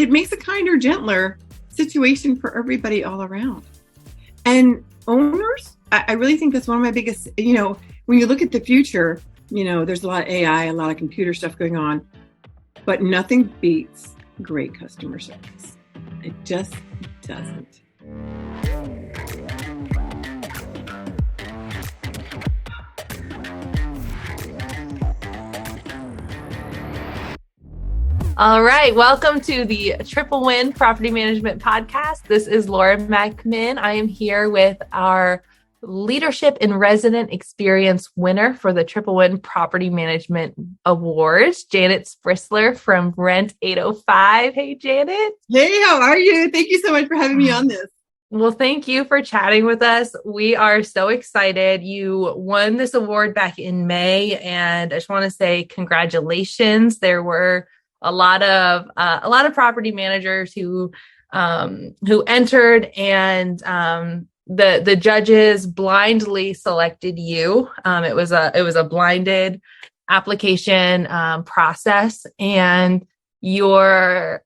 it makes a kinder, gentler situation for everybody all around. And owners, I really think that's one of my biggest, when you look at the future, there's a lot of AI, a lot of computer stuff going on, but nothing beats great customer service. It just doesn't. All right. Welcome to the Triple Win Property Management Podcast. This is Laura McMinn. I am here with our Leadership in Resident Experience winner for the Triple Win Property Management Awards, Janet Sprissler from Rent 805. Hey, Janet. Hey, how are you? Thank you so much for having me on this. Well, thank you for chatting with us. We are so excited. You won this award back in May, and I just want to say congratulations. There were a lot of property managers who entered, and the judges blindly selected you. It was a blinded application process, and your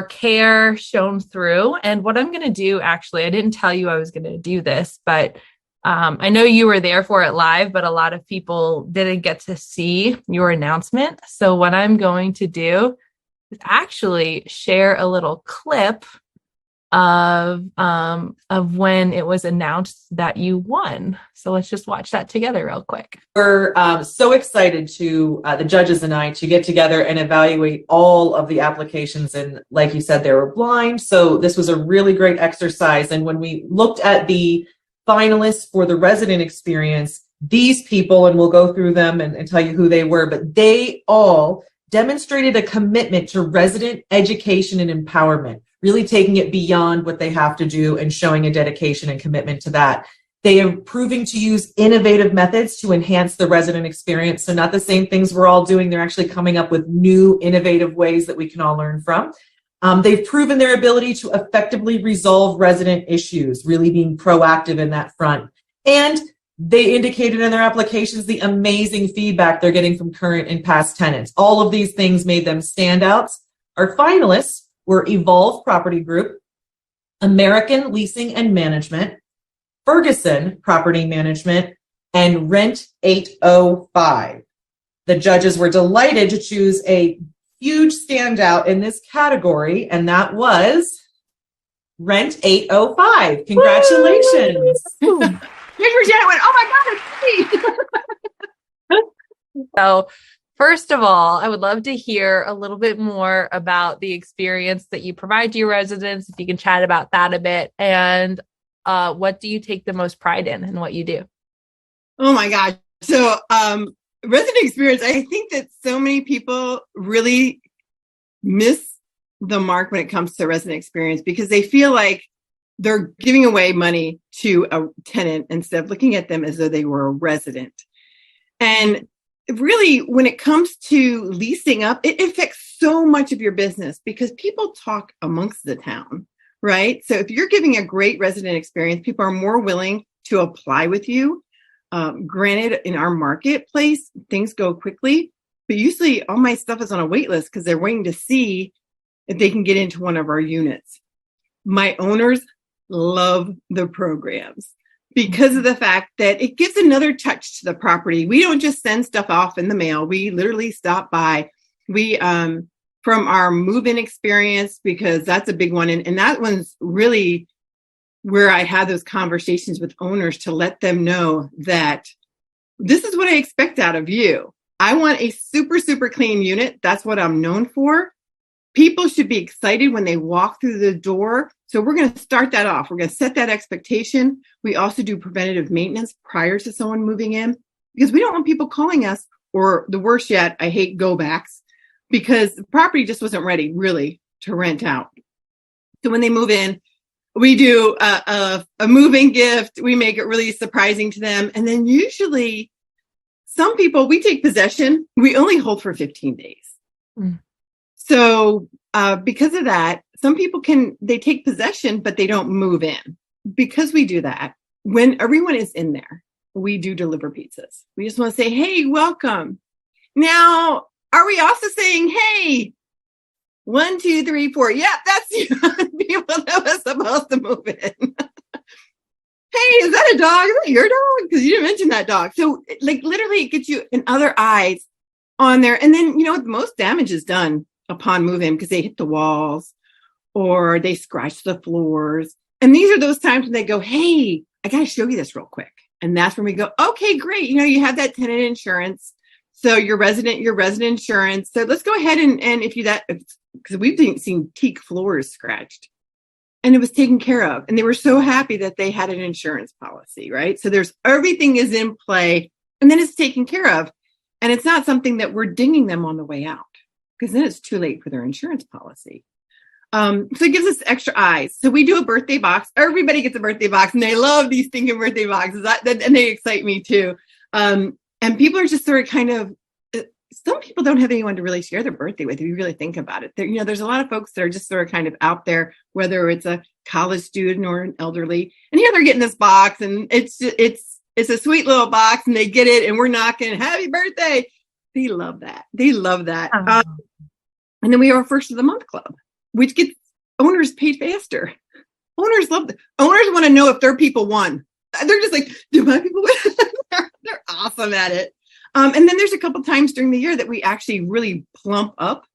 care shone through. And what I'm going to do, actually, I didn't tell you I was going to do this, but I know you were there for it live, but a lot of people didn't get to see your announcement. So what I'm going to do is actually share a little clip of when it was announced that you won. So let's just watch that together real quick. We're so excited the judges and I, to get together and evaluate all of the applications. And like you said, they were blind. So this was a really great exercise. And when we looked at the finalists for the resident experience, these people, and we'll go through them and tell you who they were, but they all demonstrated a commitment to resident education and empowerment, really taking it beyond what they have to do and showing a dedication and commitment to that. They are proving to use innovative methods to enhance the resident experience. So not the same things we're all doing. They're actually coming up with new innovative ways that we can all learn from. They've proven their ability to effectively resolve resident issues, really being proactive in that front. And they indicated in their applications the amazing feedback they're getting from current and past tenants. All of these things made them standouts. Our finalists were Evolve Property Group, American Leasing and Management, Ferguson Property Management, and Rent 805. The judges were delighted to choose a huge standout in this category, and that was Rent 805. Congratulations. Here's where Janet went, oh my God, it's me. So first of all, I would love to hear a little bit more about the experience that you provide to your residents, if you can chat about that a bit. And what do you take the most pride in what you do? Oh my gosh. So resident experience, I think that so many people really miss the mark when it comes to resident experience because they feel like they're giving away money to a tenant instead of looking at them as though they were a resident. And really, when it comes to leasing up, it affects so much of your business because people talk amongst the town, right? So if you're giving a great resident experience, people are more willing to apply with you. Granted, in our marketplace, things go quickly, but usually all my stuff is on a wait list because they're waiting to see if they can get into one of our units. My owners love the programs because of the fact that it gives another touch to the property. We don't just send stuff off in the mail. We literally stop by. We, from our move-in experience, because that's a big one. And that one's really where I had those conversations with owners to let them know that this is what I expect out of you. I want a super, super clean unit. That's what I'm known for. People should be excited when they walk through the door. So we're going to start that off. We're going to set that expectation. We also do preventative maintenance prior to someone moving in because we don't want people calling us, or the worst yet, I hate go backs, because the property just wasn't ready really to rent out. So when they move in, we do a move-in gift. We make it really surprising to them. And then usually some people, we take possession. We only hold for 15 days. Mm. So because of that, some people they take possession, but they don't move in. Because we do that, when everyone is in there, we do deliver pizzas. We just want to say, hey, welcome. Now, are we also saying, hey, 1, 2, 3, 4. Yep, that's you. People that was supposed to move in. Hey, is that a dog? Is that your dog? Because you didn't mention that dog. So, like, literally, it gets you in other eyes on there. And then, the most damage is done upon move-in because they hit the walls or they scratch the floors. And these are those times when they go, hey, I got to show you this real quick. And that's when we go, okay, great. You have that tenant insurance. So your resident insurance. So let's go ahead and if you that, because we've seen teak floors scratched and it was taken care of. And they were so happy that they had an insurance policy, right? So everything is in play and then it's taken care of. And it's not something that we're dinging them on the way out because then it's too late for their insurance policy. So it gives us extra eyes. So we do a birthday box. Everybody gets a birthday box and they love these stinking birthday boxes and they excite me too. And people are just sort of kind of, some people don't have anyone to really share their birthday with if you really think about it. There's a lot of folks that are just sort of kind of out there, whether it's a college student or an elderly. And they're getting this box and it's a sweet little box and they get it and we're knocking, happy birthday. They love that. Uh-huh. And then we have our first of the month club, which gets owners paid faster. Owners love it. Owners want to know if their people won. They're just like, do my people win? They're awesome at it. And then there's a couple times during the year that we actually really plump up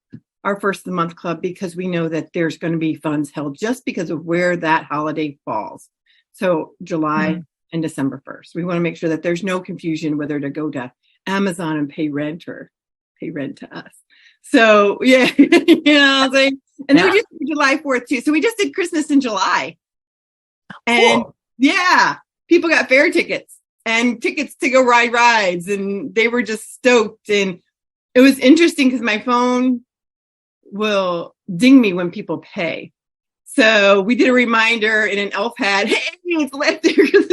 our first of the month club because we know that there's going to be funds held just because of where that holiday falls. So July and December 1st. We want to make sure that there's no confusion whether to go to Amazon and pay rent or pay rent to us. So yeah, and then we just did July 4th too. So we just did Christmas in July. And people got fair tickets and tickets to go ride rides and they were just stoked. And it was interesting because my phone will ding me when people pay. So we did a reminder in an elf hat. Hey, it's left there because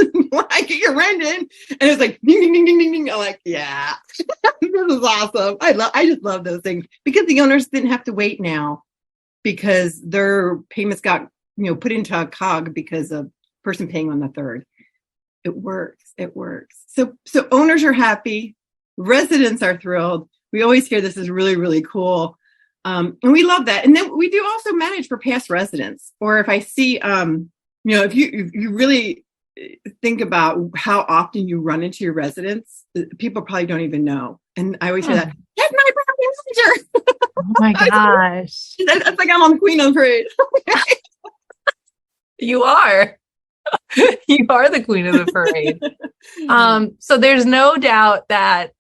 I get your rent in. And it was like, ding, ding, ding, ding, ding, ding. I'm like, yeah, this is awesome. I just love those things because the owners didn't have to wait now because their payments got, put into a cog because of person paying on the 3rd. It works. So owners are happy. Residents are thrilled. We always hear this is really, really cool. And we love that. And then we do also manage for past residents. Or if I see, if you really think about how often you run into your residents, people probably don't even know. And I always hear that, that's my property manager. Oh my gosh. That's like I'm on the Queen of Parade. You are. You are the queen of the parade. So there's no doubt that,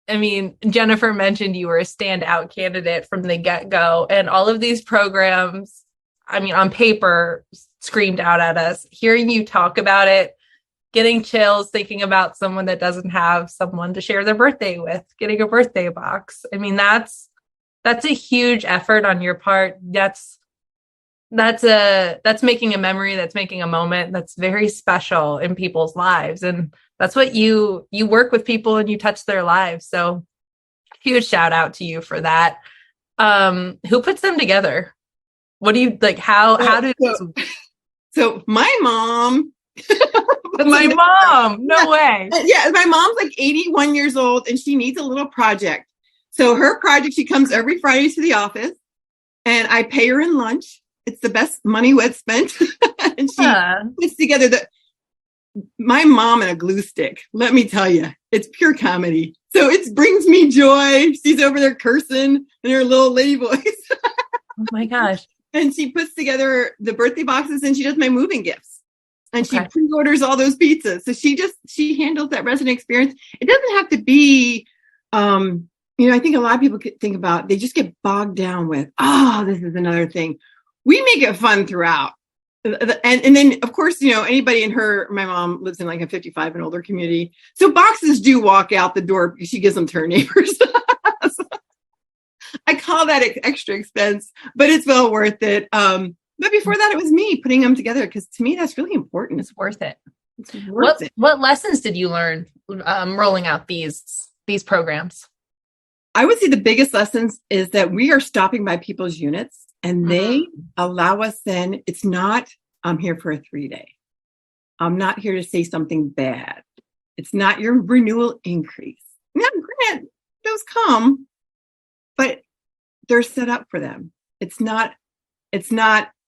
Jennifer mentioned you were a standout candidate from the get-go, and all of these programs, on paper, screamed out at us. Hearing you talk about it, getting chills, thinking about someone that doesn't have someone to share their birthday with, getting a birthday box. That's a huge effort on your part. That's making a memory, that's making a moment that's very special in people's lives. And that's what you work with people and you touch their lives. So huge shout out to you for that. Who puts them together? What do you like? So my mom, no way. Yeah. My mom's like 81 years old and she needs a little project. So her project, she comes every Friday to the office and I pay her in lunch. It's the best money we've spent. And she puts together my mom and a glue stick. Let me tell you, it's pure comedy. So it brings me joy. She's over there cursing in her little lady voice. Oh my gosh. And she puts together the birthday boxes and she does my moving gifts. And she pre-orders all those pizzas. So she handles that resident experience. It doesn't have to be, I think a lot of people think about, they just get bogged down with, this is another thing. We make it fun throughout. And then, of course, anybody my mom lives in like a 55 and older community. So boxes do walk out the door because she gives them to her neighbors. So I call that extra expense, but it's well worth it. But before that, it was me putting them together because to me, that's really important. It's worth it. What lessons did you learn rolling out these programs? I would say the biggest lessons is that we are stopping by people's units. And they allow us then, it's not, I'm here for a 3-day. I'm not here to say something bad. It's not your renewal increase. Now, granted, those come, but they're set up for them. It's not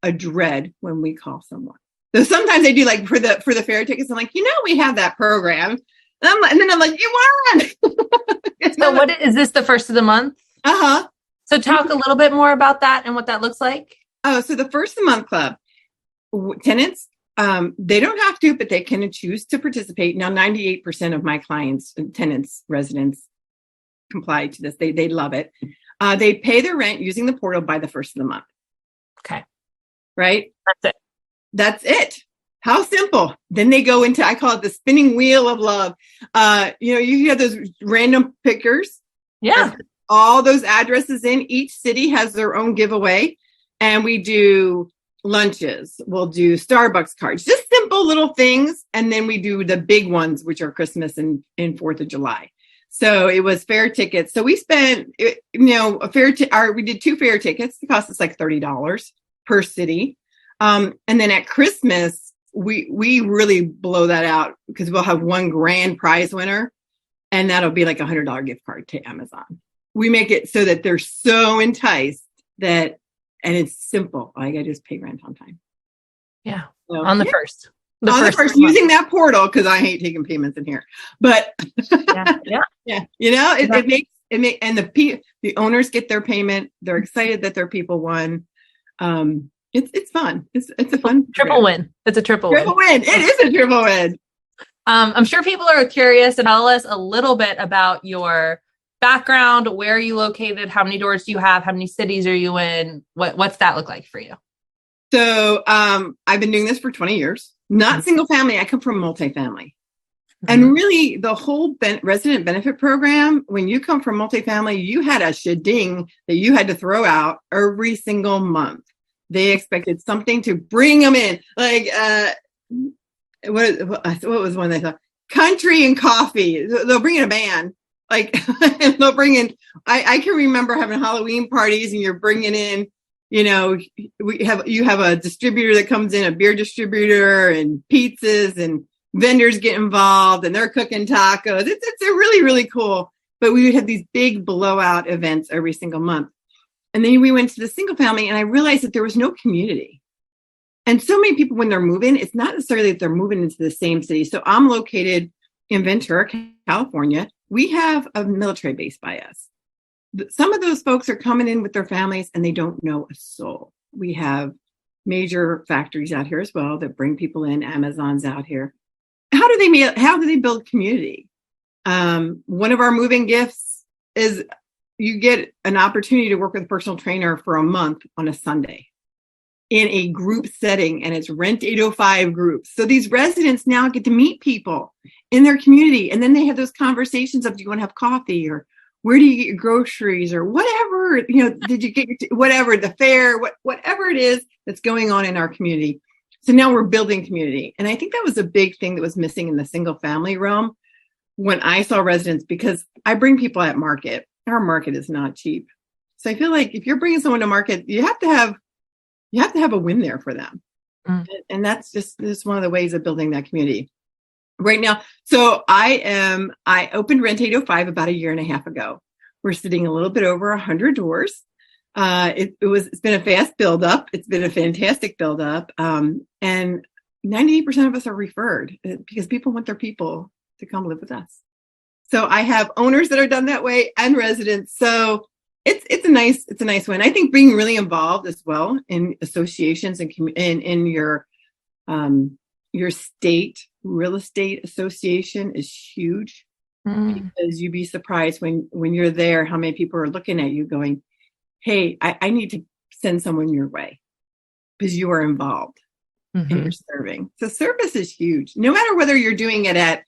a dread when we call someone. So sometimes I do like for the fair tickets, I'm like, we have that program. And then I'm like, you won. So what is this, the first of the month? Uh-huh. So talk a little bit more about that and what that looks like. Oh, so the first of the month club, tenants, they don't have to, but they can choose to participate. Now, 98% of my clients, tenants, residents comply to this. They love it. They pay their rent using the portal by the first of the month. Okay. Right? That's it. How simple. Then they go into, I call it the spinning wheel of love. You have those random pickers. Yeah. All those addresses in. Each city has their own giveaway. And we do lunches. We'll do Starbucks cards, just simple little things. And then we do the big ones, which are Christmas and 4th of July. So it was fair tickets. So we spent, we did 2 fair tickets. It cost us like $30 per city. And then at Christmas, we really blow that out because we'll have one grand prize winner, and that'll be like $100 gift card to Amazon. We make it so that they're so enticed and it's simple. I just pay rent on time. Yeah. So, on the first. The first using that portal, because I hate taking payments in here. But yeah. It makes and the owners get their payment. They're excited that their people won. It's fun. It's a fun triple win. It's a triple win. It is a triple win. I'm sure people are curious to tell us a little bit about your background. Where are you located? How many doors do you have? How many cities are you in? What's that look like for you? So I've been doing this for 20 years. Not single family. I come from multifamily. Mm-hmm. And really, the whole resident benefit program, when you come from multifamily, you had a sheding that you had to throw out every single month. They expected something to bring them in. Like, what was one they thought? Country and coffee. They'll bring in a band. Like, they'll bring in, I can remember having Halloween parties and you're bringing in, you have a distributor that comes in, a beer distributor, and pizzas, and vendors get involved and they're cooking tacos. It's a really, really cool. But we would have these big blowout events every single month. And then we went to the single family and I realized that there was no community. And so many people, when they're moving, it's not necessarily that they're moving into the same city. So I'm located in Ventura, California. We have a military base by us. Some of those folks are coming in with their families and they don't know a soul. We have major factories out here as well that bring people in. Amazon's out here. How do they build community? One of our moving gifts is you get an opportunity to work with a personal trainer for a month on a Sunday in a group setting, and it's Rent 805 groups. So these residents now get to meet people in their community, and then they have those conversations of, do you want to have coffee, or where do you get your groceries, or whatever, did you get whatever, the fair, whatever it is that's going on in our community. So now we're building community. And I think that was a big thing that was missing in the single family realm when I saw residents, because I bring people at market. Our market is not cheap. So I feel like if you're bringing someone to market, you have to have a win there for them. Mm. And that's just one of the ways of building that community right now. So I opened Rent 805 about a year and a half ago. We're sitting a little bit over 100 doors. It's been a fast build up. It's been a fantastic build up. And 98% of us are referred because people want their people to come live with us. So I have owners that are done that way and residents. So it's a nice win. I think being really involved as well in associations and in your state real estate association is huge, because you'd be surprised when you're there how many people are looking at you going, hey, I need to send someone your way because you are involved and you're serving. So service is huge. No matter whether you're doing it at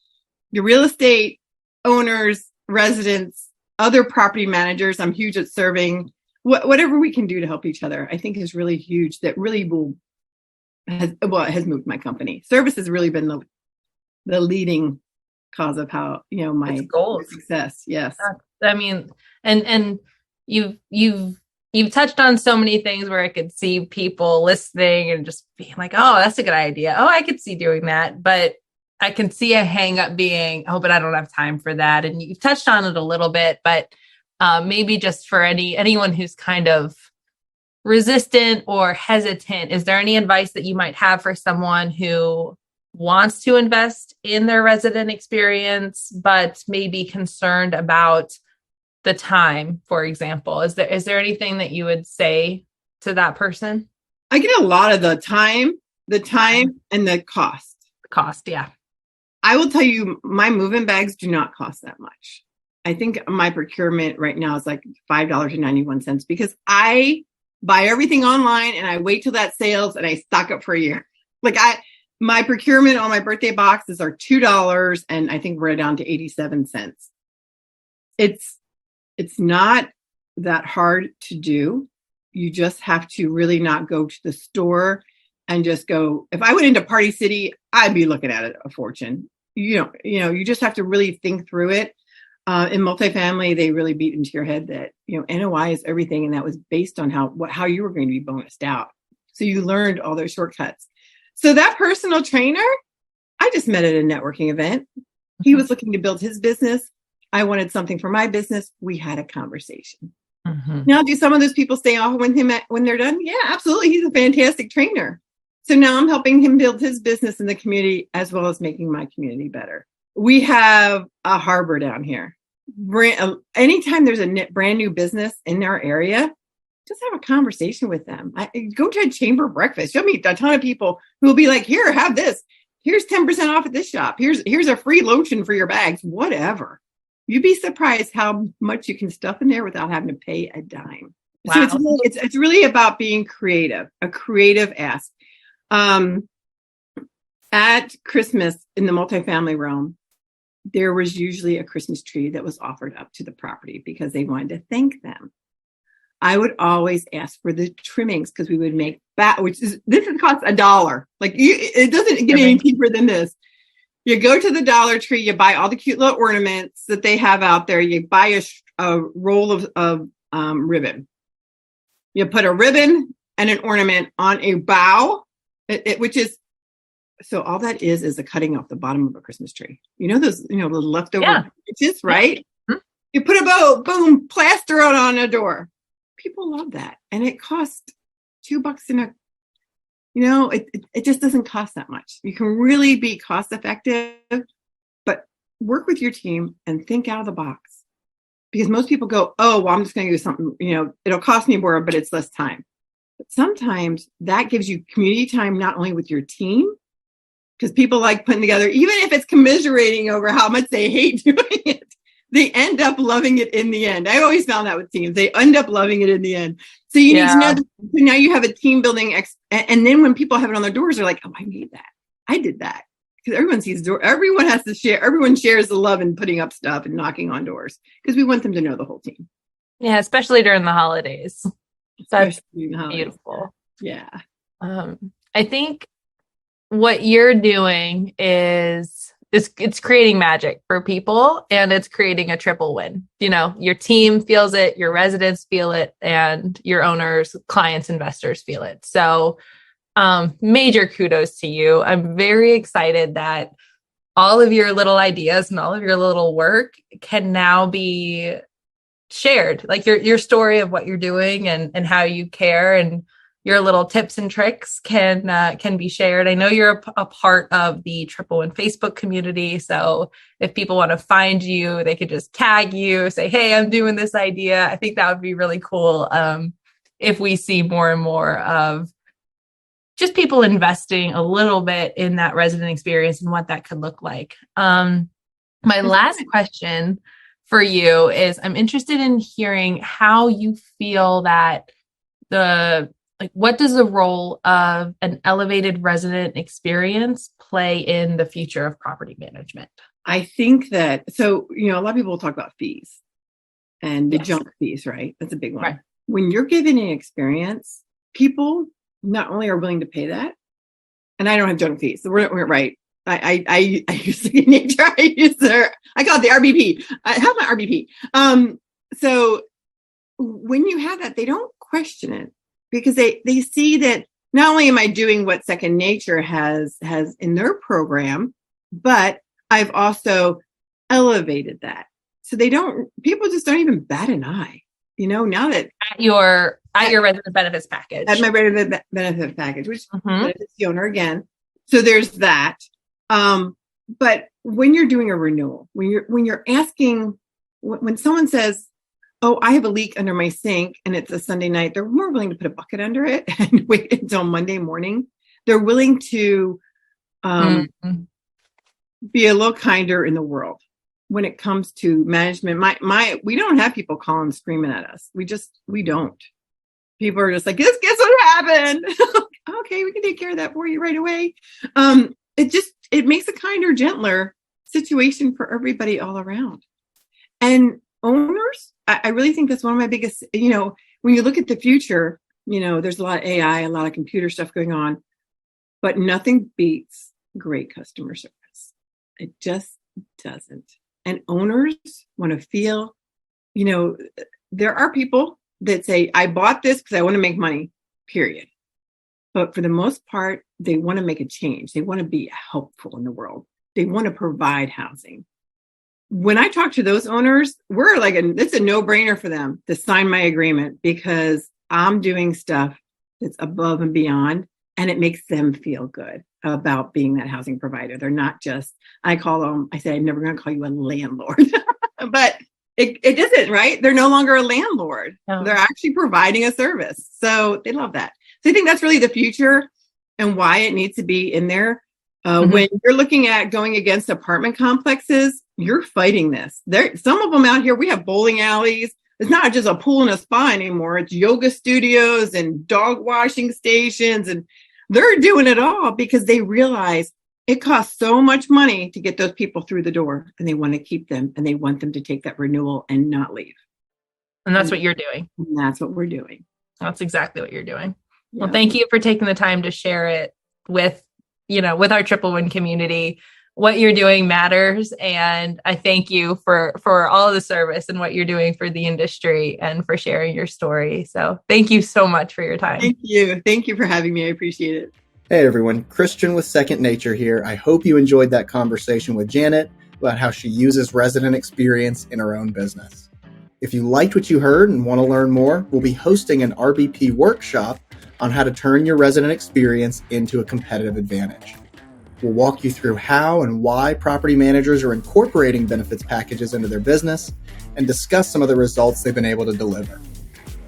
your real estate owners, residents, other property managers. I'm huge at serving. Whatever we can do to help each other, I think is really huge. That really has moved my company. Service has really been the leading cause of how, my success. Yes. I mean, and you've touched on so many things where I could see people listening and just being like, oh, that's a good idea. Oh, I could see doing that. But I can see a hang up being, oh, but I don't have time for that. And you've touched on it a little bit, but maybe just for anyone who's kind of resistant or hesitant, is there any advice that you might have for someone who wants to invest in their resident experience, but may be concerned about the time, for example? Is there anything that you would say to that person? I get a lot of the time and the cost. Cost, yeah. I will tell you, my move-in bags do not cost that much. I think my procurement right now is like $5.91 because I buy everything online and I wait till that sales and I stock up for a year. Like my procurement on my birthday boxes are $2 and I think we're down to 87 cents. It's not that hard to do. You just have to really not go to the store and just go. If I went into Party City, I'd be looking at it a fortune. You just have to really think through it. In multifamily, they really beat into your head that, NOI is everything. And that was based on how you were going to be bonused out. So you learned all those shortcuts. So that personal trainer, I just met at a networking event. He was looking to build his business. I wanted something for my business. We had a conversation. Mm-hmm. Now, do some of those people stay off with him when they're done? Yeah, absolutely. He's a fantastic trainer. So now I'm helping him build his business in the community as well as making my community better. We have a harbor down here. Anytime there's a brand new business in our area, just have a conversation with them. Go to a chamber breakfast. You'll meet a ton of people who will be like, here, have this. Here's 10% off at this shop. Here's a free lotion for your bags, whatever. You'd be surprised how much you can stuff in there without having to pay a dime. Wow. So it's really about being creative, a creative ask. At Christmas in the multifamily realm, there was usually a Christmas tree that was offered up to the property because they wanted to thank them. I would always ask for the trimmings because we would make this costs $1. Like it doesn't get any cheaper than this. You go to the Dollar Tree, you buy all the cute little ornaments that they have out there. You buy a roll of ribbon. You put a ribbon and an ornament on a bough, which is, so all that is a cutting off the bottom of a Christmas tree. Those, the leftover pieces, right? Mm-hmm. You put a bow, boom, plaster it on a door. People love that. And it costs $2 it just doesn't cost that much. You can really be cost effective, but work with your team and think out of the box. Because most people go, oh, well, I'm just going to do something, it'll cost me more, but it's less time. But sometimes that gives you community time, not only with your team, because people like putting together, even if it's commiserating over how much they hate doing it, they end up loving it in the end. I always found that with teams. They end up loving it in the end. So you need to know that now you have a team building. And then when people have it on their doors, they're like, oh, I made that. I did that. Because everyone sees the door. Everyone has to share. Everyone shares the love in putting up stuff and knocking on doors because we want them to know the whole team. Yeah, especially during the holidays. That's beautiful. Yeah. I think what you're doing is it's creating magic for people, and it's creating a triple win. Your team feels it, your residents feel it, and your owners, clients, investors feel it. So major kudos to you. I'm very excited that all of your little ideas and all of your little work can now be shared, like your story of what you're doing and how you care, and your little tips and tricks can be shared. I know you're a part of the Triple Win Facebook community. So if people want to find you, they could just tag you, say, hey, I'm doing this idea. I think that would be really cool if we see more and more of just people investing a little bit in that resident experience and what that could look like. My last question for you is, I'm interested in hearing how you feel that what does the role of an elevated resident experience play in the future of property management? I think that, a lot of people will talk about fees and the junk fees, right? That's a big one. Right. When you're given an experience, people not only are willing to pay that, and I don't have junk fees, so we're right. I use the nature. I call it the RBP. I have my RBP. So when you have that, they don't question it. Because they see that not only am I doing what Second Nature has in their program, but I've also elevated that. So people just don't even bat an eye, now that at your At your resident benefits package. At my resident benefit package, which benefits the owner again. So there's that. But when you're doing a renewal, when you're asking, when someone says, oh, I have a leak under my sink and it's a Sunday night, they're more willing to put a bucket under it and wait until Monday morning. They're willing to be a little kinder in the world when it comes to management. We don't have people calling screaming at us. We don't. People are just like, guess what happened? Okay, we can take care of that for you right away. It makes a kinder, gentler situation for everybody all around. And owners, I really think that's one of my biggest, when you look at the future, there's a lot of AI, a lot of computer stuff going on, but nothing beats great customer service. It just doesn't. And owners want to feel, there are people that say, I bought this because I want to make money, period. But for the most part, they want to make a change. They want to be helpful in the world. They want to provide housing. When I talk to those owners, it's a no-brainer for them to sign my agreement because I'm doing stuff that's above and beyond, and it makes them feel good about being that housing provider. They're not just, I say, I'm never going to call you a landlord, but it isn't, right? They're no longer a landlord. No. They're actually providing a service. So they love that. So I think that's really the future and why it needs to be in there. When you're looking at going against apartment complexes, you're fighting this. Some of them out here, we have bowling alleys. It's not just a pool and a spa anymore. It's yoga studios and dog washing stations. And they're doing it all because they realize it costs so much money to get those people through the door, and they want to keep them, and they want them to take that renewal and not leave. And that's what you're doing. And that's what we're doing. That's exactly what you're doing. Yeah. Well, thank you for taking the time to share it with our Triple Win community. What you're doing matters. And I thank you for all of the service and what you're doing for the industry and for sharing your story. So thank you so much for your time. Thank you. Thank you for having me. I appreciate it. Hey everyone, Christian with Second Nature here. I hope you enjoyed that conversation with Janet about how she uses resident experience in her own business. If you liked what you heard and want to learn more, we'll be hosting an RBP workshop on how to turn your resident experience into a competitive advantage. We'll walk you through how and why property managers are incorporating benefits packages into their business and discuss some of the results they've been able to deliver.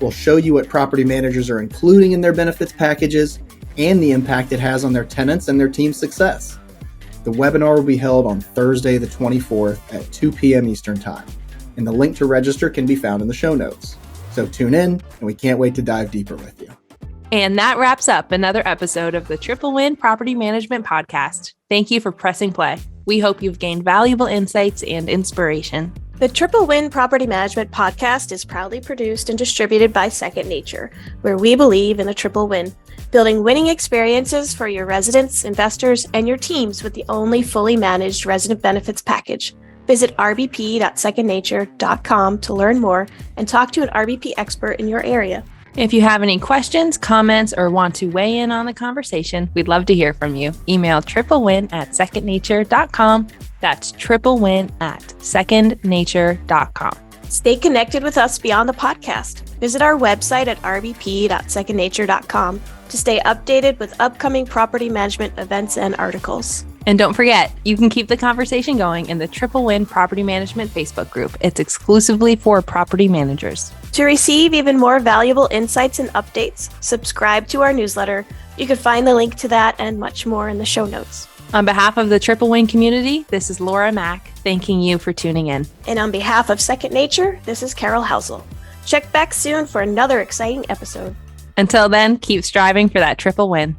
We'll show you what property managers are including in their benefits packages and the impact it has on their tenants and their team's success. The webinar will be held on Thursday, the 24th at 2 p.m. Eastern Time, and the link to register can be found in the show notes. So tune in, and we can't wait to dive deeper with you. And that wraps up another episode of the Triple Win Property Management Podcast. Thank you for pressing play. We hope you've gained valuable insights and inspiration. The Triple Win Property Management Podcast is proudly produced and distributed by Second Nature, where we believe in a triple win, building winning experiences for your residents, investors, and your teams with the only fully managed resident benefits package. Visit rbp.secondnature.com to learn more and talk to an RBP expert in your area. If you have any questions, comments, or want to weigh in on the conversation, we'd love to hear from you. Email triplewin@secondnature.com. That's triplewin@secondnature.com. Stay connected with us beyond the podcast. Visit our website at rbp.secondnature.com to stay updated with upcoming property management events and articles. And don't forget, you can keep the conversation going in the Triple Win Property Management Facebook group. It's exclusively for property managers. To receive even more valuable insights and updates, subscribe to our newsletter. You can find the link to that and much more in the show notes. On behalf of the Triple Win community, this is Laura Mack, thanking you for tuning in. And on behalf of Second Nature, this is Carol Housel. Check back soon for another exciting episode. Until then, keep striving for that triple win.